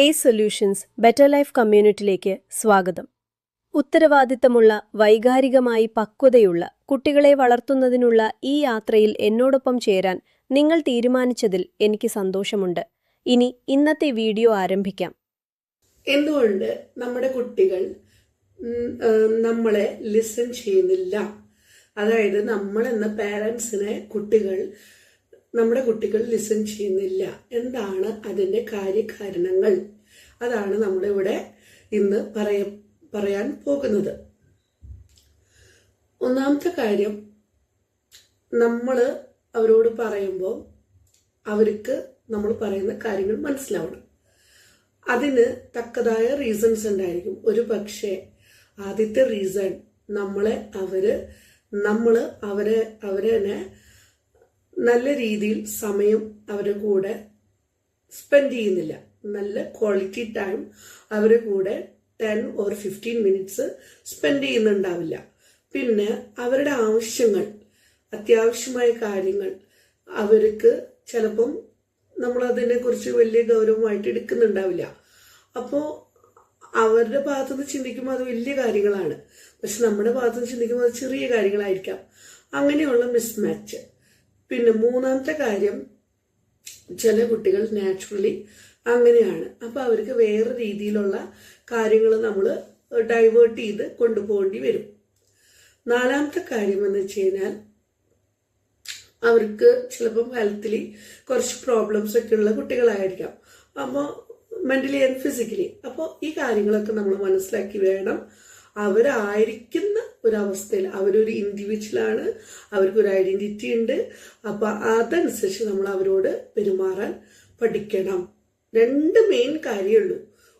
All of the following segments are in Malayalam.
ഏസ് സൊല്യൂഷൻസ് ബെറ്റർ ലൈഫ് കമ്മ്യൂണിറ്റിയിലേക്ക് സ്വാഗതം. ഉത്തരവാദിത്തമുള്ള, വൈകാരികമായി പക്വതയുള്ള കുട്ടികളെ വളർത്തുന്നതിനുള്ള ഈ യാത്രയിൽ എന്നോടൊപ്പം ചേരാൻ നിങ്ങൾ തീരുമാനിച്ചതിൽ എനിക്ക് സന്തോഷമുണ്ട്. ഇനി ഇന്നത്തെ വീഡിയോ ആരംഭിക്കാം. എന്തുകൊണ്ട് നമ്മുടെ കുട്ടികൾ നമ്മളെ ലിസൺ ചെയ്യുന്നില്ല? അതായത് നമ്മൾ എന്ന പാരൻസിനെ നമ്മുടെ കുട്ടികൾ ലിസൺ ചെയ്യുന്നില്ല. എന്താണ് അതിന്റെ കാര്യകാരണങ്ങൾ? അതാണ് നമ്മളിവിടെ ഇന്ന് പറയാൻ പോകുന്നത്. ഒന്നാമത്തെ കാര്യം, നമ്മൾ അവരോട് പറയുമ്പോൾ അവർക്ക് നമ്മൾ പറയുന്ന കാര്യങ്ങൾ മനസ്സിലാവണം. അതിന് തക്കതായ റീസൺസ് ഉണ്ടായിരിക്കും. ഒരു പക്ഷേ ആദ്യത്തെ റീസൺ അവരെ നല്ല രീതിയിൽ സമയം അവരുടെ കൂടെ സ്പെൻഡ് ചെയ്യുന്നില്ല. നല്ല ക്വാളിറ്റി ടൈം അവരുടെ കൂടെ 10 or 15 മിനിറ്റ്സ് സ്പെൻഡ് ചെയ്യുന്നുണ്ടാവില്ല. പിന്നെ അവരുടെ അത്യാവശ്യമായ കാര്യങ്ങൾ അവർക്ക് ചിലപ്പം നമ്മൾ അതിനെ കുറിച്ച് വലിയ ഗൗരവമായിട്ട് എടുക്കുന്നുണ്ടാവില്ല. അപ്പോൾ അവരുടെ ഭാഗത്തുനിന്ന് ചിന്തിക്കുമ്പോൾ അത് വലിയ കാര്യങ്ങളാണ്, പക്ഷെ നമ്മുടെ ഭാഗത്തുനിന്ന് ചിന്തിക്കുമ്പോൾ അത് ചെറിയ കാര്യങ്ങളായിരിക്കാം. അങ്ങനെയുള്ള മിസ്മാച്ച്. പിന്നെ മൂന്നാമത്തെ കാര്യം, ചില കുട്ടികൾ നാച്ചുറലി അങ്ങനെയാണ്. അപ്പൊ അവർക്ക് വേറെ രീതിയിലുള്ള കാര്യങ്ങൾ നമ്മൾ ഡൈവേർട്ട് ചെയ്ത് കൊണ്ടുപോകേണ്ടി വരും. നാലാമത്തെ കാര്യം എന്ന് വെച്ച് കഴിഞ്ഞാൽ, അവർക്ക് ചിലപ്പം ഹെൽത്തിലി കുറച്ച് പ്രോബ്ലംസ് ഒക്കെ ഉള്ള കുട്ടികളായിരിക്കാം. അപ്പോൾ മെന്റലി ആൻഡ് ഫിസിക്കലി. അപ്പോൾ ഈ കാര്യങ്ങളൊക്കെ നമ്മൾ മനസ്സിലാക്കി വേണം അവരായിരിക്കുന്ന ഒരവസ്ഥയിൽ. അവരൊരു ഇൻഡിവിജ്വലാണ്, അവർക്കൊരു ഐഡന്റിറ്റി ഉണ്ട്. അപ്പൊ അതനുസരിച്ച് നമ്മൾ അവരോട് പെരുമാറാൻ പഠിക്കണം. 2 മെയിൻ കാര്യമുള്ളൂ.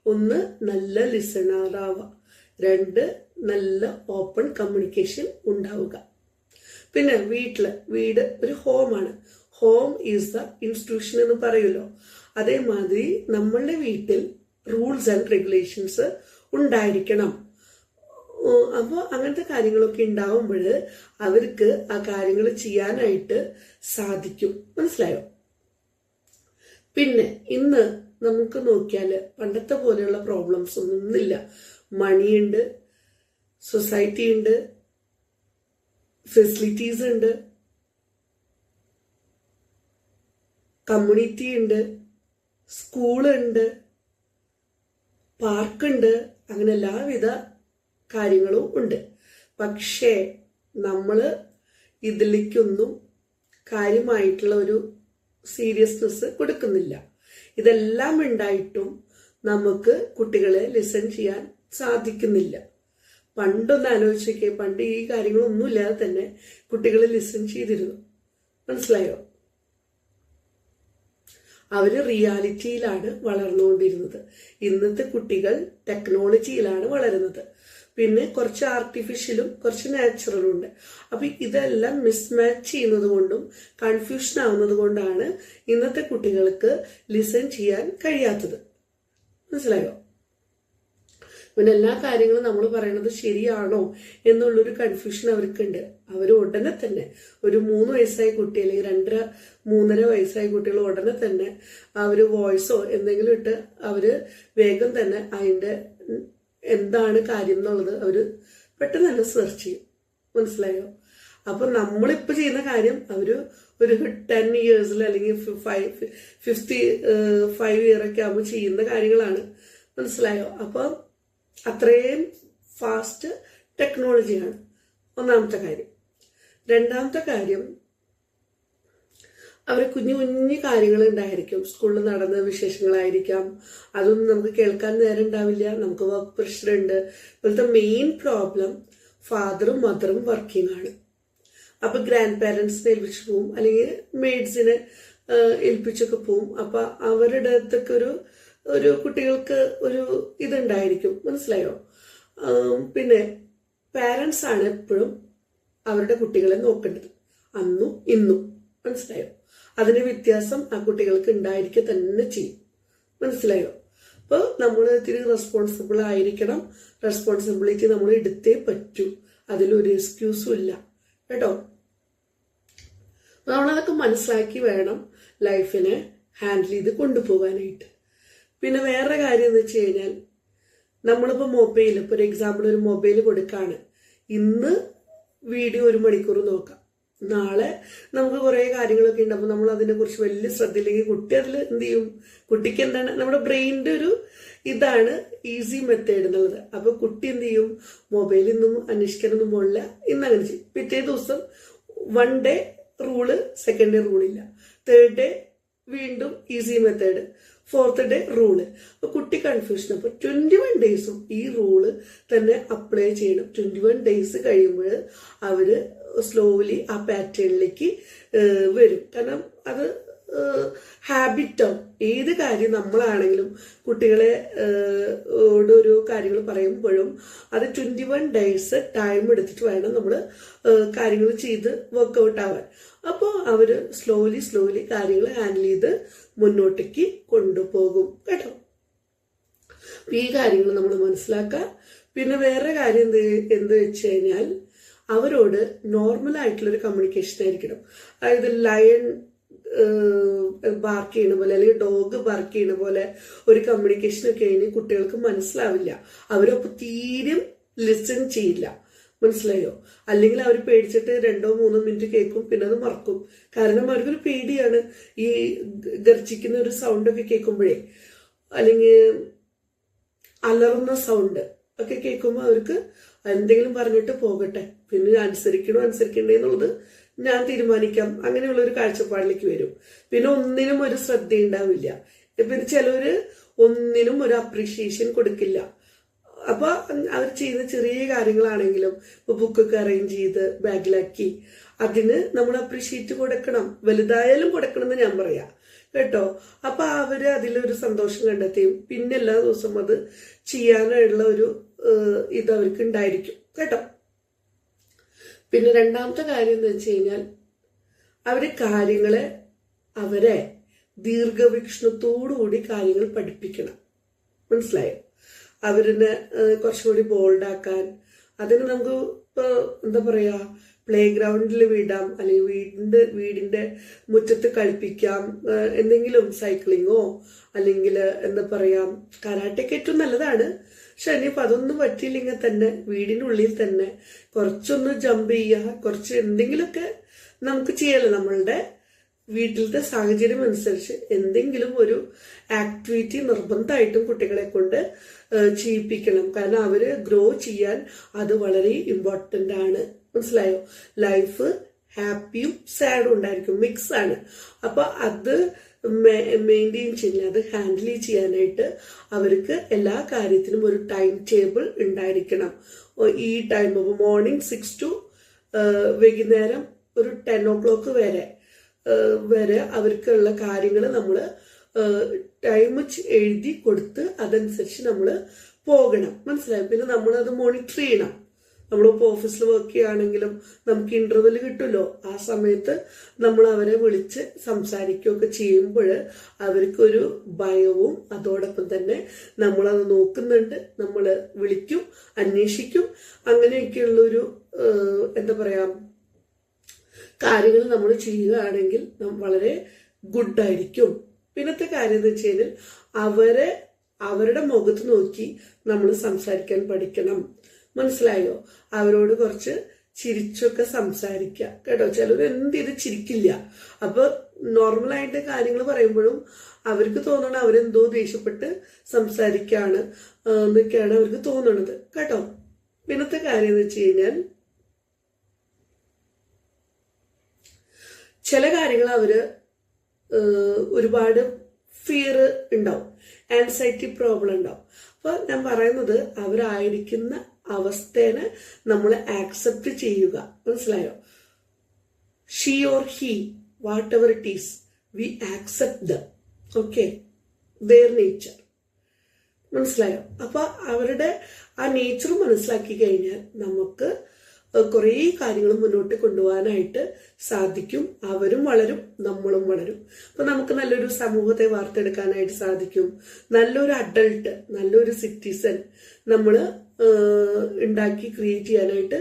ഒന്ന്, നല്ല ലിസണർ ആവുക. 2, നല്ല ഓപ്പൺ കമ്മ്യൂണിക്കേഷൻ ഉണ്ടാവുക. പിന്നെ വീട് ഒരു ഹോമാണ്. ഹോം ഈസ് ദ ഇൻസ്റ്റിറ്റ്യൂഷൻ എന്ന് പറയുമല്ലോ. അതേമാതിരി നമ്മളുടെ വീട്ടിൽ റൂൾസ് ആൻഡ് റെഗുലേഷൻസ് ഉണ്ടായിരിക്കണം. അപ്പോൾ അങ്ങനത്തെ കാര്യങ്ങളൊക്കെ ഉണ്ടാവുമ്പോൾ അവർക്ക് ആ കാര്യങ്ങൾ ചെയ്യാനായിട്ട് സാധിക്കും. മനസ്സിലായോ? പിന്നെ ഇന്ന് നമുക്ക് നോക്കിയാൽ പണ്ടത്തെ പോലെയുള്ള പ്രോബ്ലംസ് ഒന്നുമില്ല. മണിയുണ്ട്, സൊസൈറ്റി ഉണ്ട്, ഫെസിലിറ്റീസ് ഉണ്ട്, കമ്മ്യൂണിറ്റി ഉണ്ട്, സ്കൂളുണ്ട്, പാർക്കുണ്ട്, അങ്ങനെ എല്ലാവിധ കാര്യങ്ങളും ഉണ്ട്. പക്ഷേ നമ്മൾ ഇതിലേക്കൊന്നും കാര്യമായിട്ടുള്ള ഒരു സീരിയസ്നെസ് കൊടുക്കുന്നില്ല. ഇതെല്ലാം ഉണ്ടായിട്ടും നമുക്ക് കുട്ടികളെ ലിസൺ ചെയ്യാൻ സാധിക്കുന്നില്ല. പണ്ടൊന്ന് ആലോചിച്ചൊക്കെ, പണ്ട് ഈ കാര്യങ്ങളൊന്നും ഇല്ലാതെ തന്നെ കുട്ടികളെ ലിസൺ ചെയ്തിരുന്നു. മനസ്സിലായോ? അവര് റിയാലിറ്റിയിലാണ് വളർന്നുകൊണ്ടിരുന്നത്. ഇന്നത്തെ കുട്ടികൾ ടെക്നോളജിയിലാണ് വളരുന്നത്. പിന്നെ കുറച്ച് ആർട്ടിഫിഷ്യലും കുറച്ച് നാച്ചുറലും ഉണ്ട്. അപ്പൊ ഇതെല്ലാം മിസ്മാച്ച് ചെയ്യുന്നത് കൊണ്ടും കൺഫ്യൂഷൻ ആവുന്നത് കൊണ്ടാണ് ഇന്നത്തെ കുട്ടികൾക്ക് ലിസൺ ചെയ്യാൻ കഴിയാത്തത്. മനസ്സിലായോ? പിന്നെ എല്ലാ കാര്യങ്ങളും നമ്മൾ പറയുന്നത് ശരിയാണോ എന്നുള്ളൊരു കൺഫ്യൂഷൻ അവർക്കുണ്ട്. അവർ ഉടനെ തന്നെ ഒരു 3 വയസ്സായ കുട്ടി അല്ലെങ്കിൽ 2-3.5 വയസ്സായ കുട്ടികൾ ഉടനെ തന്നെ അവര് വോയിസോ എന്തെങ്കിലും ഇട്ട് അവര് വേഗം തന്നെ അതിന്റെ എന്താണ് കാര്യം എന്നുള്ളത് അവര് പെട്ടെന്ന് തന്നെ സെർച്ച് ചെയ്യും. മനസ്സിലായോ? അപ്പൊ നമ്മളിപ്പോ ചെയ്യുന്ന കാര്യം ഒരു 10 ഇയേഴ്സിൽ അല്ലെങ്കിൽ 55 ഇയർ ഒക്കെ ആകുമ്പോൾ ചെയ്യുന്ന കാര്യങ്ങളാണ്. മനസ്സിലായോ? അപ്പൊ അത്രയും ഫാസ്റ്റ് ടെക്നോളജിയാണ് ഒന്നാമത്തെ കാര്യം. രണ്ടാമത്തെ കാര്യം, അവരെ കുഞ്ഞു കാര്യങ്ങൾ ഉണ്ടായിരിക്കും. സ്കൂളിൽ നടന്ന വിശേഷങ്ങളായിരിക്കാം. അതൊന്നും നമുക്ക് കേൾക്കാൻ നേരം ഉണ്ടാവില്ല. നമുക്ക് വർക്ക് പ്രഷർ ഉണ്ട്. ഇപ്പോഴത്തെ മെയിൻ പ്രോബ്ലം, ഫാദറും മദറും വർക്കിംഗ് ആണ്. അപ്പൊ ഗ്രാൻഡ് പാരന്റ്സിനെ ഏൽപ്പിച്ചു പോവും, അല്ലെങ്കിൽ മെയ്ഡ്സിനെ ഏൽപ്പിച്ചൊക്കെ പോവും. അപ്പൊ അവരുടെ അടുത്തൊക്കെ ഒരു കുട്ടികൾക്ക് ഒരു ഇതുണ്ടായിരിക്കും. മനസ്സിലായോ? പിന്നെ പാരന്റ്സ് ആണ് എപ്പോഴും അവരുടെ കുട്ടികളെ നോക്കേണ്ടത്, അന്നും ഇന്നും. മനസ്സിലായോ? അതിന് വ്യത്യാസം ആ കുട്ടികൾക്ക് ഉണ്ടായിരിക്കുക തന്നെ ചെയ്യും. മനസ്സിലായോ? അപ്പോൾ നമ്മൾ ഇത്തിരി റെസ്പോൺസിബിൾ ആയിരിക്കണം. റെസ്പോൺസിബിലിറ്റി നമ്മൾ എടുത്തേ പറ്റൂ. അതിലൊരു എക്സ്ക്യൂസും ഇല്ല കേട്ടോ. നമ്മളതൊക്കെ മനസ്സിലാക്കി വേണം ലൈഫിനെ ഹാൻഡിൽ ചെയ്ത് കൊണ്ടുപോകാനായിട്ട്. പിന്നെ വേറെ കാര്യം എന്ന് വെച്ച് കഴിഞ്ഞാൽ നമ്മളിപ്പോൾ മൊബൈൽ, ഇപ്പോൾ ഒരു എക്സാമ്പിൾ ഒരു മൊബൈൽ കൊടുക്കാണ്, ഇന്ന് വീഡിയോ 1 മണിക്കൂർ നോക്കാം, നാളെ നമുക്ക് കുറേ കാര്യങ്ങളൊക്കെ ഉണ്ട്, അപ്പോൾ നമ്മൾ അതിനെക്കുറിച്ച് വലിയ ശ്രദ്ധയില്ലെങ്കിൽ കുട്ടി അതിൽ എന്ത് ചെയ്യും, കുട്ടിക്ക് എന്താണ് നമ്മുടെ ബ്രെയിനിൻ്റെ ഒരു ഇതാണ് ഈസി മെത്തേഡ് എന്നുള്ളത്. അപ്പോൾ കുട്ടി എന്ത് ചെയ്യും, മൊബൈലിൽ നിന്നും അന്വേഷിക്കാനൊന്നും പോകില്ല, ഇന്ന് അങ്ങനെ ചെയ്യും. പിറ്റേ ദിവസം 1 ഡേ റൂള്, 2nd ഡേ റൂളില്ല, 3rd ഡേ വീണ്ടും easy method, 4th day rule. അപ്പൊ കുട്ടി കൺഫ്യൂഷൻ. അപ്പൊ 21 ഡേയ്സും ഈ റൂള് തന്നെ അപ്ലൈ ചെയ്യണം. 21 ഡേയ്സ് കഴിയുമ്പോൾ അവര് സ്ലോലി ആ പാറ്റേണിലേക്ക് വരും. കാരണം അത് ഹാബിറ്റാവും. ഏത് കാര്യം നമ്മളാണെങ്കിലും കുട്ടികളെ ഒരു കാര്യങ്ങൾ പറയുമ്പോഴും അത് 21 ഡേയ്സ് ടൈം എടുത്തിട്ട് വേണം നമ്മൾ കാര്യങ്ങൾ ചെയ്ത് വർക്കൗട്ട് ആവാൻ. അപ്പോൾ അവര് സ്ലോലി കാര്യങ്ങൾ ഹാൻഡിൽ ചെയ്ത് മുന്നോട്ടേക്ക് കൊണ്ടുപോകും കേട്ടോ. ഈ കാര്യങ്ങൾ നമ്മൾ മനസ്സിലാക്കുക. പിന്നെ വേറെ കാര്യം എന്ത് വെച്ച് കഴിഞ്ഞാൽ അവരോട് നോർമൽ ആയിട്ടുള്ളൊരു കമ്മ്യൂണിക്കേഷൻ ആയിരിക്കണം. അതായത് ലയൺ ബാർക്ക് ചെയ്യണ പോലെ അല്ലെങ്കിൽ ഡോഗ് ബാർക്ക് ചെയ്യണ പോലെ ഒരു കമ്മ്യൂണിക്കേഷൻ ഒക്കെ കഴിഞ്ഞ് കുട്ടികൾക്ക് മനസ്സിലാവില്ല. അവരൊപ്പം തീരെ ലിസൺ ചെയ്യില്ല, മനസ്സിലായോ? അല്ലെങ്കിൽ അവർ പേടിച്ചിട്ട് 2-3 മിനിറ്റ് കേൾക്കും, പിന്നെ അത് മറക്കും. കാരണം അവർക്കൊരു പേടിയാണ് ഈ ഗർജിക്കുന്ന ഒരു സൗണ്ട് ഒക്കെ കേൾക്കുമ്പോഴേ, അല്ലെങ്കിൽ അലറുന്ന സൗണ്ട് ഒക്കെ കേൾക്കുമ്പോൾ അവർക്ക് എന്തെങ്കിലും പറഞ്ഞിട്ട് പോകട്ടെ, പിന്നെ അനുസരിക്കണ്ടേ എന്നുള്ളത് ഞാൻ തീരുമാനിക്കാം, അങ്ങനെയുള്ള ഒരു കാഴ്ചപ്പാടിലേക്ക് വരും. പിന്നെ ഒന്നിനും ഒരു ശ്രദ്ധയുണ്ടാവില്ല. പിന്നെ ചിലവര് ഒന്നിനും ഒരു അപ്രീഷിയേഷൻ കൊടുക്കില്ല. അപ്പൊ അവർ ചെയ്യുന്ന ചെറിയ കാര്യങ്ങളാണെങ്കിലും ഇപ്പൊ ബുക്കൊക്കെ അറേഞ്ച് ചെയ്ത് ബാഗിലാക്കി അതിന് നമ്മൾ അപ്രീഷിയേറ്റ് കൊടുക്കണം, വലുതായാലും കൊടുക്കണം എന്ന് ഞാൻ പറയാം കേട്ടോ. അപ്പൊ അവര് അതിലൊരു സന്തോഷം കണ്ടെത്തിയും പിന്നെ എല്ലാ ദിവസവും അത് ചെയ്യാനുള്ള ഒരു ഇത് അവർക്ക് ഉണ്ടായിരിക്കും കേട്ടോ. പിന്നെ രണ്ടാമത്തെ കാര്യം എന്ന് വെച്ച് കഴിഞ്ഞാൽ അവര് കാര്യങ്ങളെ അവരെ ദീർഘവീക്ഷണത്തോടുകൂടി കാര്യങ്ങൾ പഠിപ്പിക്കണം, മനസ്സിലായോ? അവരിനെ കുറച്ചും കൂടി ബോൾഡാക്കാൻ അതിന് നമുക്ക് ഇപ്പൊ എന്താ പറയാ, പ്ലേ ഗ്രൗണ്ടിൽ വിടാം, അല്ലെങ്കിൽ വീടിന്റെ മുറ്റത്ത് കളിപ്പിക്കാം, എന്തെങ്കിലും സൈക്ലിങ്ങോ അല്ലെങ്കിൽ എന്താ പറയാ കരാട്ടയ്ക്ക് ഏറ്റവും നല്ലതാണ്. പക്ഷെ ഇനിയിപ്പോ അതൊന്നും പറ്റിയില്ലെങ്കിൽ തന്നെ വീടിനുള്ളിൽ തന്നെ കുറച്ചൊന്ന് ജമ്പ് ചെയ്യുക, കുറച്ച് എന്തെങ്കിലുമൊക്കെ നമുക്ക് ചെയ്യാലോ. നമ്മളുടെ വീട്ടിലത്തെ സാഹചര്യം അനുസരിച്ച് എന്തെങ്കിലും ഒരു ആക്ടിവിറ്റി നിർബന്ധമായിട്ടും കുട്ടികളെ കൊണ്ട് ചെയ്യിപ്പിക്കണം. കാരണം അവര് ഗ്രോ ചെയ്യാൻ അത് വളരെ ഇമ്പോർട്ടൻ്റ് ആണ്, മനസ്സിലായോ? ലൈഫ് ഹാപ്പിയും സാഡും ഉണ്ടായിരിക്കും, മിക്സ് ആണ്. അപ്പൊ അത് മെയിൻറ്റെയിൻ ചെയ്യാൻ, അത് ഹാൻഡിൽ ചെയ്യാനായിട്ട് അവർക്ക് എല്ലാ കാര്യത്തിനും ഒരു ടൈം ടേബിൾ ഉണ്ടായിരിക്കണം. ഈ ടൈം മോർണിംഗ് 6 to വൈകുന്നേരം ഒരു 10 o'clock വരെ അവർക്കുള്ള കാര്യങ്ങൾ നമ്മൾ ടൈം എഴുതി കൊടുത്ത് അതനുസരിച്ച് നമ്മൾ പോകണം, മനസ്സിലായി? പിന്നെ നമ്മളത് മോണിറ്റർ ചെയ്യണം. നമ്മളിപ്പോൾ ഓഫീസിൽ വർക്ക് ചെയ്യുകയാണെങ്കിലും നമുക്ക് ഇന്റർവെൽ കിട്ടുമല്ലോ, ആ സമയത്ത് നമ്മൾ അവരെ വിളിച്ച് സംസാരിക്കുകയൊക്കെ ചെയ്യുമ്പോൾ അവർക്കൊരു ഭയവും അതോടൊപ്പം തന്നെ നമ്മളത് നോക്കുന്നുണ്ട്, നമ്മൾ വിളിക്കും, അന്വേഷിക്കും, അങ്ങനെയൊക്കെയുള്ളൊരു എന്താ പറയാ കാര്യങ്ങൾ നമ്മൾ ചെയ്യുകയാണെങ്കിൽ വളരെ ഗുഡായിരിക്കും. പിന്നത്തെ കാര്യം എന്ന് വെച്ച് കഴിഞ്ഞാൽ അവരുടെ മുഖത്ത് നോക്കി നമ്മൾ സംസാരിക്കാൻ പഠിക്കണം, മനസ്സിലായോ? അവരോട് കുറച്ച് ചിരിച്ചൊക്കെ സംസാരിക്കുക കേട്ടോ. ചിലർ എന്ത് ചെയ്ത് ചിരിക്കില്ല. അപ്പൊ നോർമലായിട്ട് കാര്യങ്ങൾ പറയുമ്പോഴും അവർക്ക് തോന്നണം അവരെന്തോ ദേഷ്യപ്പെട്ട് സംസാരിക്കാണ് എന്നൊക്കെയാണ് അവർക്ക് തോന്നണത് കേട്ടോ. പിന്നത്തെ കാര്യം എന്ന് വെച്ച് കഴിഞ്ഞാൽ ചില കാര്യങ്ങൾ അവര് ഒരുപാട് ഫിയർ ഉണ്ടാവും, ആൻസൈറ്റി പ്രോബ്ലം ഉണ്ടാവും. അപ്പൊ ഞാൻ പറയുന്നത് അവരായിരിക്കുന്ന അവസ്ഥേനെ നമ്മൾ ആക്സെപ്റ്റ് ചെയ്യുക, മനസ്സിലായോ? She or he whatever it is, we accept them, okay, their nature, മനസ്സിലായോ? അപ്പൊ അവരുടെ ആ നേച്ചർ മനസ്സിലാക്കി കഴിഞ്ഞാൽ നമുക്ക് കുറേ കാര്യങ്ങൾ മുന്നോട്ട് കൊണ്ടുപോകാനായിട്ട് സാധിക്കും. അവരും വളരും, നമ്മളും വളരും. അപ്പൊ നമുക്ക് നല്ലൊരു സമൂഹത്തെ വാർത്തെടുക്കാനായിട്ട് സാധിക്കും. നല്ലൊരു അഡൾട്ട്, നല്ലൊരു സിറ്റിസൺ നമ്മൾ ഉണ്ടാക്കി ക്രിയേറ്റ് ചെയ്യാനായിട്ട്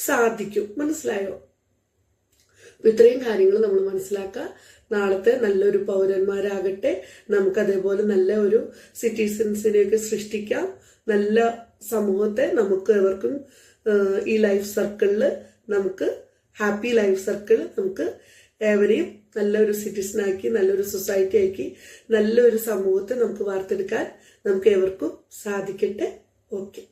സാധിക്കും, മനസ്സിലായോ? ഇത്രയും കാര്യങ്ങൾ നമ്മൾ മനസ്സിലാക്കുക. നാളത്തെ നല്ലൊരു പൗരന്മാരാകട്ടെ. നമുക്ക് അതേപോലെ നല്ല ഒരു സിറ്റിസൺസിനെയൊക്കെ സൃഷ്ടിക്കാം. നല്ല സമൂഹത്തെ നമുക്ക് എവർക്കും ഈ ലൈഫ് സർക്കിളിൽ നമുക്ക് ഹാപ്പി ലൈഫ് സർക്കിൾ നമുക്ക് ഏവരെയും നല്ലൊരു സിറ്റിസണാക്കി, നല്ലൊരു സൊസൈറ്റി ആക്കി, നല്ലൊരു സമൂഹത്തെ നമുക്ക് വാർത്തെടുക്കാൻ നമുക്ക് ഏവർക്കും സാധിക്കട്ടെ. ഓക്കെ.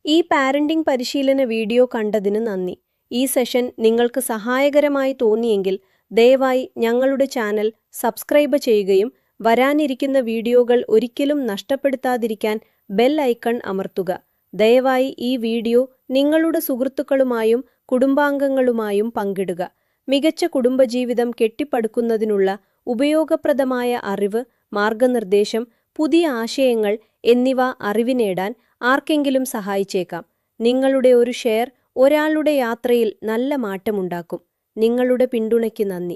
ഈ പാരന്റിംഗ് പരിശീലന വീഡിയോ കണ്ടതിന് നന്ദി. ഈ സെഷൻ നിങ്ങൾക്ക് സഹായകരമായി തോന്നിയെങ്കിൽ ദയവായി ഞങ്ങളുടെ ചാനൽ സബ്സ്ക്രൈബ് ചെയ്യുകയും വരാനിരിക്കുന്ന വീഡിയോകൾ ഒരിക്കലും നഷ്ടപ്പെടുത്താതിരിക്കാൻ ബെൽ ഐക്കൺ അമർത്തുക. ദയവായി ഈ വീഡിയോ നിങ്ങളുടെ സുഹൃത്തുക്കളുമായും കുടുംബാംഗങ്ങളുമായും പങ്കിടുക. മികച്ച കുടുംബജീവിതം കെട്ടിപ്പടുക്കുന്നതിനുള്ള ഉപയോഗപ്രദമായ അറിവ്, മാർഗനിർദ്ദേശം, പുതിയ ആശയങ്ങൾ എന്നിവ അറിവിനേടാൻ ആർക്കെങ്കിലും സഹായിച്ചേക്കാം. നിങ്ങളുടെ ഒരു ഷെയർ ഒരാളുടെ യാത്രയിൽ നല്ല മാറ്റമുണ്ടാക്കും. നിങ്ങളുടെ പിന്തുണയ്ക്ക് നന്ദി.